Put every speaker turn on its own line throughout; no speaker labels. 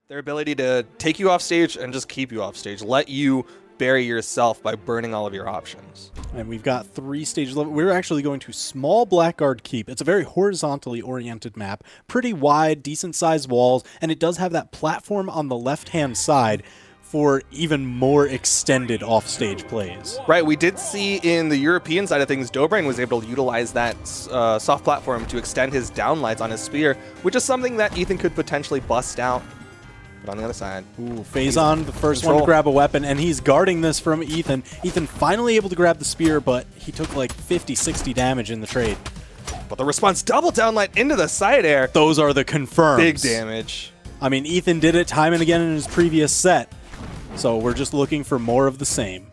Their ability to take you off stage and just keep you off stage, let you bury yourself by burning all of your options.
And we've got 3 stages left. We're actually going to small Blackguard Keep. It's a very horizontally oriented map, pretty wide, decent sized walls, and it does have that platform on the left-hand side for even more extended offstage plays.
Right, we did see in the European side of things, Dobrain was able to utilize that soft platform to extend his downlights on his spear, which is something that Ethan could potentially bust out. But on the other side,
ooh, Phazon, the first one to grab a weapon, and he's guarding this from Ethan. Ethan finally able to grab the spear, but he took like 50, 60 damage in the trade.
But the response double downlight into the side air.
Those are the confirms.
Big damage.
I mean, Ethan did it time and again in his previous set. So we're just looking for more of the same.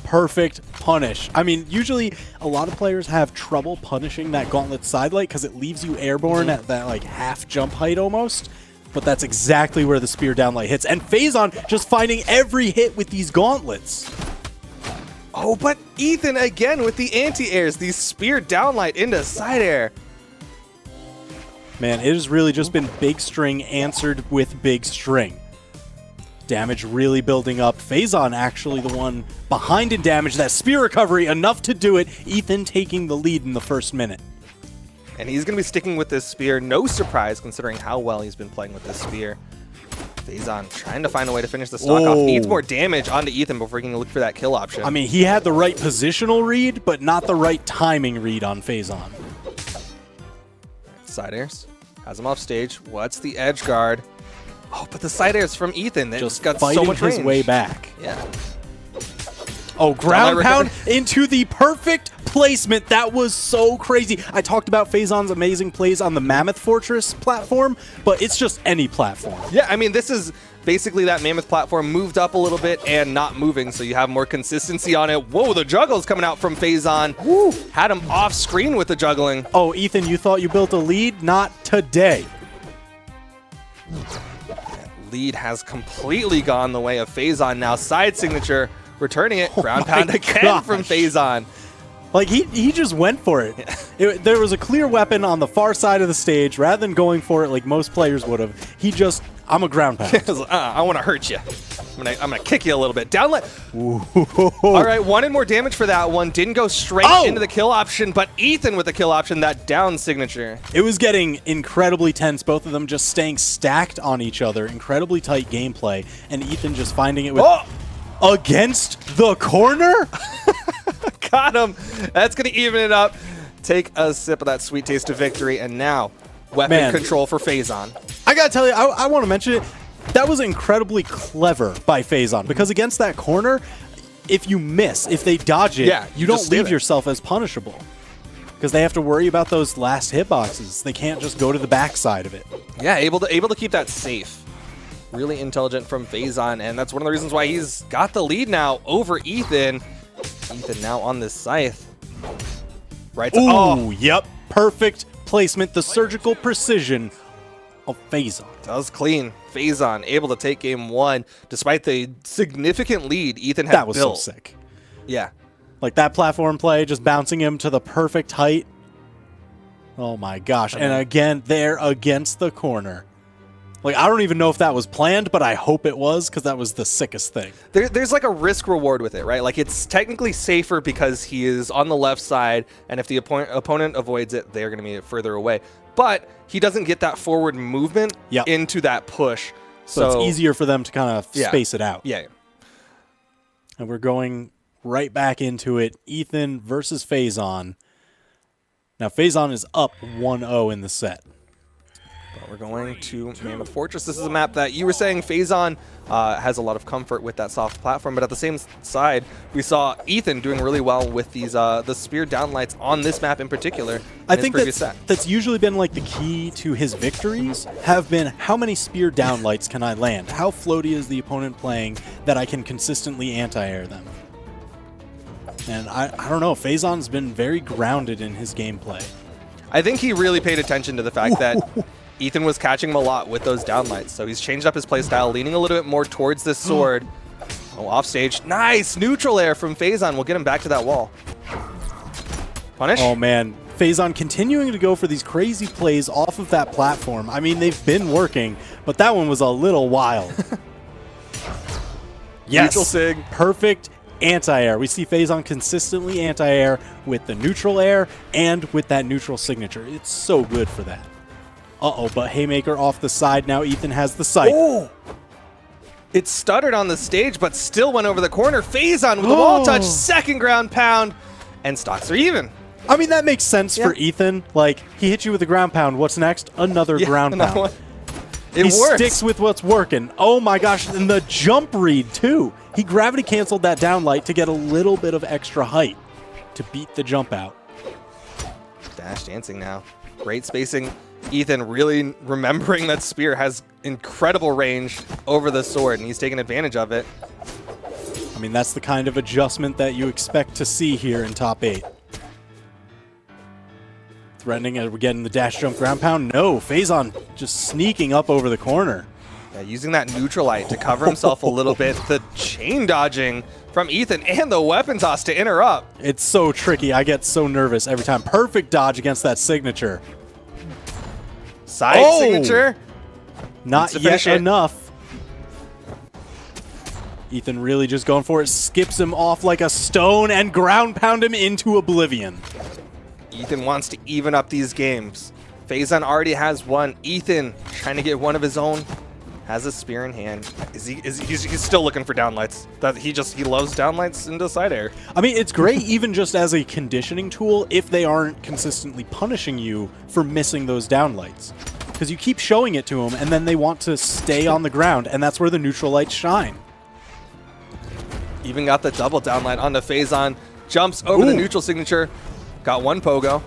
Perfect punish. I mean, usually a lot of players have trouble punishing that gauntlet sidelight because it leaves you airborne at that like half jump height almost. But that's exactly where the spear downlight hits. And Phazon just finding every hit with these gauntlets.
Oh, but Ethan again with the anti-airs, these spear downlight into side air.
Man, it has really just been big string answered with big string. Damage really building up. Phazon actually the one behind in damage. That spear recovery, enough to do it. Ethan taking the lead in the first minute.
And he's going to be sticking with this spear. No surprise considering how well he's been playing with this spear. Phazon trying to find a way to finish the stock off. Needs more damage onto Ethan before he can look for that kill option.
I mean, he had the right positional read, but not the right timing read on Phazon.
Side airs. Has him off stage. What's the edge guard? Oh, but the side airs from Ethan. That just got so much range.
His way back.
Yeah.
Oh, ground pound into the perfect placement. That was so crazy. I talked about Phazon's amazing plays on the Mammoth Fortress platform, but it's just any platform.
Yeah, I mean, this is basically that Mammoth platform moved up a little bit and not moving, so you have more consistency on it. Whoa, the juggle's coming out from Phazon. Woo. Had him off screen with the juggling.
Oh, Ethan, you thought you built a lead? Not today.
Lead has completely gone the way of Phazon now. Side signature, returning it. Ground pound again from Phazon.
Like, he just went for it. There was a clear weapon on the far side of the stage. Rather than going for it like most players would have, he just, I'm a ground pound.
I want to hurt you. I'm gonna kick you a little bit. Downlight. All right, wanted more damage for that one. Didn't go straight into the kill option, but Ethan with the kill option, that down signature.
It was getting incredibly tense. Both of them just staying stacked on each other. Incredibly tight gameplay. And Ethan just finding it with... Against the corner?
Got him. That's going to even it up. Take a sip of that sweet taste of victory. And now, weapon control for Phazon.
I got to tell you, I want to mention it. That was incredibly clever by Phazon, because against that corner, if you miss, if they dodge it, you don't leave yourself as punishable. Because they have to worry about those last hitboxes. They can't just go to the backside of it.
Yeah, able to keep that safe. Really intelligent from Phazon, and that's one of the reasons why he's got the lead now over Ethan. Ethan now on this scythe. Right.
Ooh, yep. Perfect placement. The surgical precision of Phazon.
That was clean. Phazon able to take game 1 despite the significant lead Ethan had built.
That was so sick.
Yeah.
Like that platform play, just bouncing him to the perfect height. Oh my gosh. And again, they're against the corner. Like, I don't even know if that was planned, but I hope it was, because that was the sickest thing.
There's like a risk reward with it, right? Like, it's technically safer because he is on the left side, and if the opponent avoids it, they're going to be further away. But he doesn't get that forward movement into that push.
So it's easier for them to kind of space it out.
Yeah.
And we're going right back into it. Ethan versus Phazon. Now, Phazon is up 1-0 in the set.
But we're going to Mammoth Fortress. This is a map that you were saying Phazon has a lot of comfort with that soft platform, but at the same side, we saw Ethan doing really well with these the spear downlights on this map in particular.
I think that's usually been like the key to his victories, have been how many spear downlights can I land? How floaty is the opponent playing that I can consistently anti-air them? And I don't know, Phazon's been very grounded in his gameplay.
I think he really paid attention to the fact that Ethan was catching him a lot with those downlights, so he's changed up his playstyle, leaning a little bit more towards this sword. Oh, off stage. Nice! Neutral air from Phazon. We'll get him back to that wall. Punish?
Oh, man. Phazon continuing to go for these crazy plays off of that platform. I mean, they've been working, but that one was a little wild. Yes,
Neutral sig.
Perfect anti-air. We see Phazon consistently anti-air with the neutral air and with that neutral signature. It's so good for that. Uh-oh, but Haymaker off the side. Now Ethan has the sight.
Oh! It stuttered on the stage, but still went over the corner. Phazon with the wall touch, second ground pound, and stocks are even.
I mean, that makes sense for Ethan. Like, he hit you with a ground pound. What's next? Another ground pound.
One. It
He
works.
sticks with what's working. Oh my gosh, and the jump read too. He gravity canceled that down light to get a little bit of extra height to beat the jump out.
Dash dancing now. Great spacing. Ethan really remembering that Spear has incredible range over the sword, and he's taking advantage of it.
I mean, that's the kind of adjustment that you expect to see here in top 8. Threatening as we're getting the dash jump ground pound. No, Phazon just sneaking up over the corner.
Yeah, using that neutralite to cover himself a little bit. The chain dodging from Ethan and the weapon toss to interrupt.
It's so tricky. I get so nervous every time. Perfect dodge against that signature.
Side signature.
Not yet enough. Ethan really just going for it. Skips him off like a stone and ground pound him into oblivion.
Ethan wants to even up these games. Phazon already has one. Ethan trying to get one of his own. Has a spear in hand. He's still looking for downlights. He loves downlights into side air.
I mean, it's great even just as a conditioning tool if they aren't consistently punishing you for missing those downlights. Because you keep showing it to them, and then they want to stay on the ground, and that's where the neutral lights shine.
Even got the double downlight onto Phazon. Jumps over the neutral signature. Got one pogo.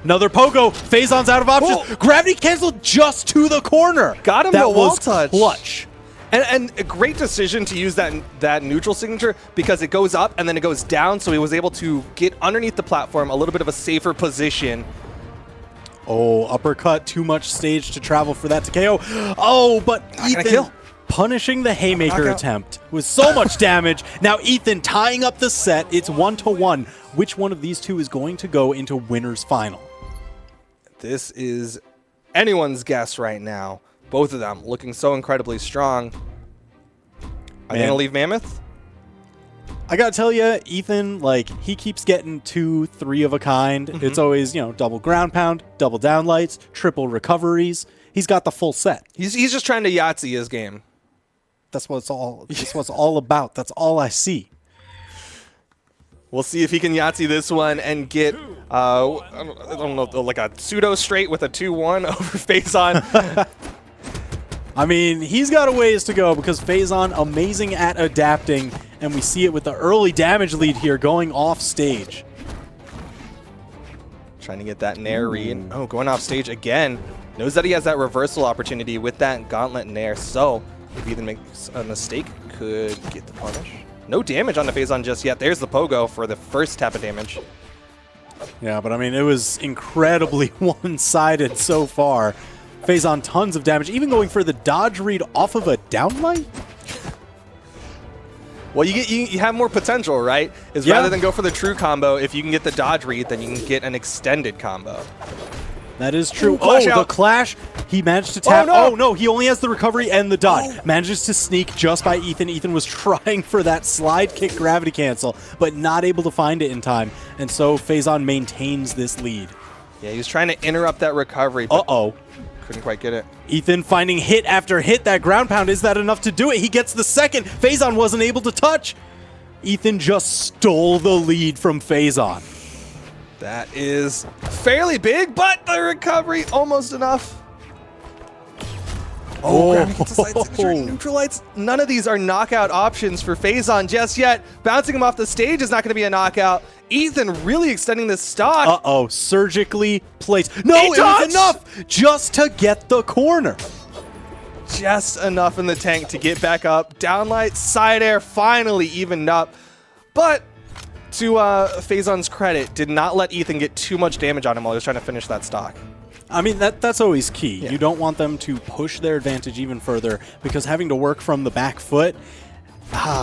Another pogo. Phazon's out of options.
Oh.
Gravity canceled just to the corner.
Got him
that
the wall
was
touch.
Clutch.
And a great decision to use that neutral signature because it goes up and then it goes down, so he was able to get underneath the platform, a little bit of a safer position.
Oh, uppercut. Too much stage to travel for that to KO. Oh, but Ethan punishing the Haymaker attempt with so much damage. Now Ethan tying up the set. It's 1-1. Which one of these two is going to go into winner's final?
This is anyone's guess right now. Both of them looking so incredibly strong. Are they going to leave Mammoth?
I gotta tell you, Ethan, like, he keeps getting 2, 3 of a kind. It's always, double ground pound, double downlights, triple recoveries. He's got the full set.
He's just trying to Yahtzee his game.
That's what it's all. That's what it's all about. That's all I see.
We'll see if he can Yahtzee this one and get, I don't know, like a pseudo straight with a 2-1 over Phazon.
I mean, he's got a ways to go because Phazon amazing at adapting, and we see it with the early damage lead here going off stage. Trying
to get that Nair read. Oh, going off stage again. Knows that he has that reversal opportunity with that Gauntlet Nair, so if Ethan makes a mistake, could get the punish. No damage on the Phazon just yet. There's the pogo for the first tap of damage.
Yeah, but I mean, it was incredibly one-sided so far. Phazon tons of damage, even going for the dodge read off of a downlight?
Well, you have more potential, right? Rather than go for the true combo, if you can get the dodge read, then you can get an extended combo.
That is true.
Clash out.
The clash. He managed to tap.
Oh, no.
He only has the recovery and the dodge. Manages to sneak just by Ethan. Ethan was trying for that slide kick gravity cancel, but not able to find it in time. And so Phazon maintains this lead.
Yeah, he was trying to interrupt that recovery.
Uh-oh.
Couldn't quite get it.
Ethan finding hit after hit. That ground pound. Is that enough to do it? He gets the second. Phazon wasn't able to touch. Ethan just stole the lead from Phazon.
That is fairly big, but the recovery almost enough. Gravity to side signature, neutralites. None of these are knockout options for Phazon just yet. Bouncing him off the stage is not going to be a knockout. Ethan really extending this stock.
Uh-oh, surgically placed. No, it was enough just to get the corner.
Just enough in the tank to get back up. Downlight, side air, finally evened up. But to Phazon's credit, did not let Ethan get too much damage on him while he was trying to finish that stock.
I mean, that's always key. Yeah. You don't want them to push their advantage even further because having to work from the back foot,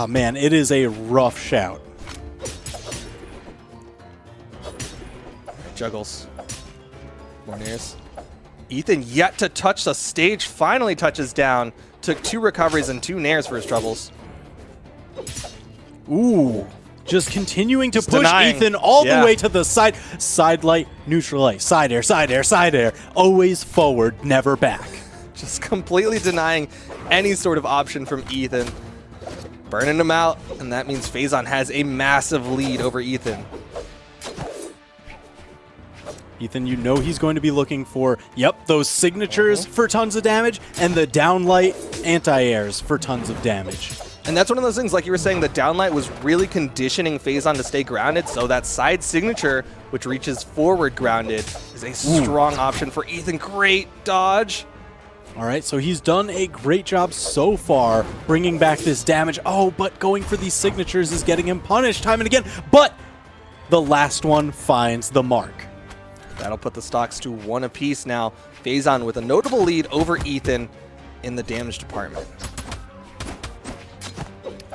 man, it is a rough shout.
Juggles. Corners. Ethan yet to touch the stage, finally touches down. Took 2 recoveries and 2 nairs for his troubles.
Ooh. Just continuing to push
denying.
Ethan all
Yeah.
the way to the side. Side light, neutral light, side air, side air, side air. Always forward, never back.
Just completely denying any sort of option from Ethan. Burning him out, and that means Phazon has a massive lead over Ethan.
Ethan, you know he's going to be looking for, yep, those signatures for tons of damage and the downlight anti-airs for tons of damage.
And that's one of those things, like you were saying, the downlight was really conditioning Phazon to stay grounded, so that side signature, which reaches forward grounded, is a strong option for Ethan. Great dodge.
All right, so he's done a great job so far bringing back this damage. Oh, but going for these signatures is getting him punished time and again. But the last one finds the mark.
That'll put the stocks to 1 apiece now. Phazon with a notable lead over Ethan in the damage department.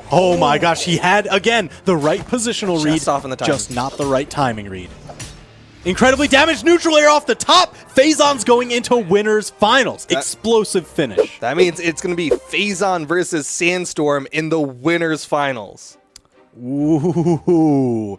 Oh my gosh, he had, again, the right positional read,
Just off in the timing.
just not the right timing read. Incredibly damaged neutral air off the top. Phazon's going into winners finals. Explosive finish.
That means it's going to be Phazon versus Sandstorm in the winners finals.
Ooh.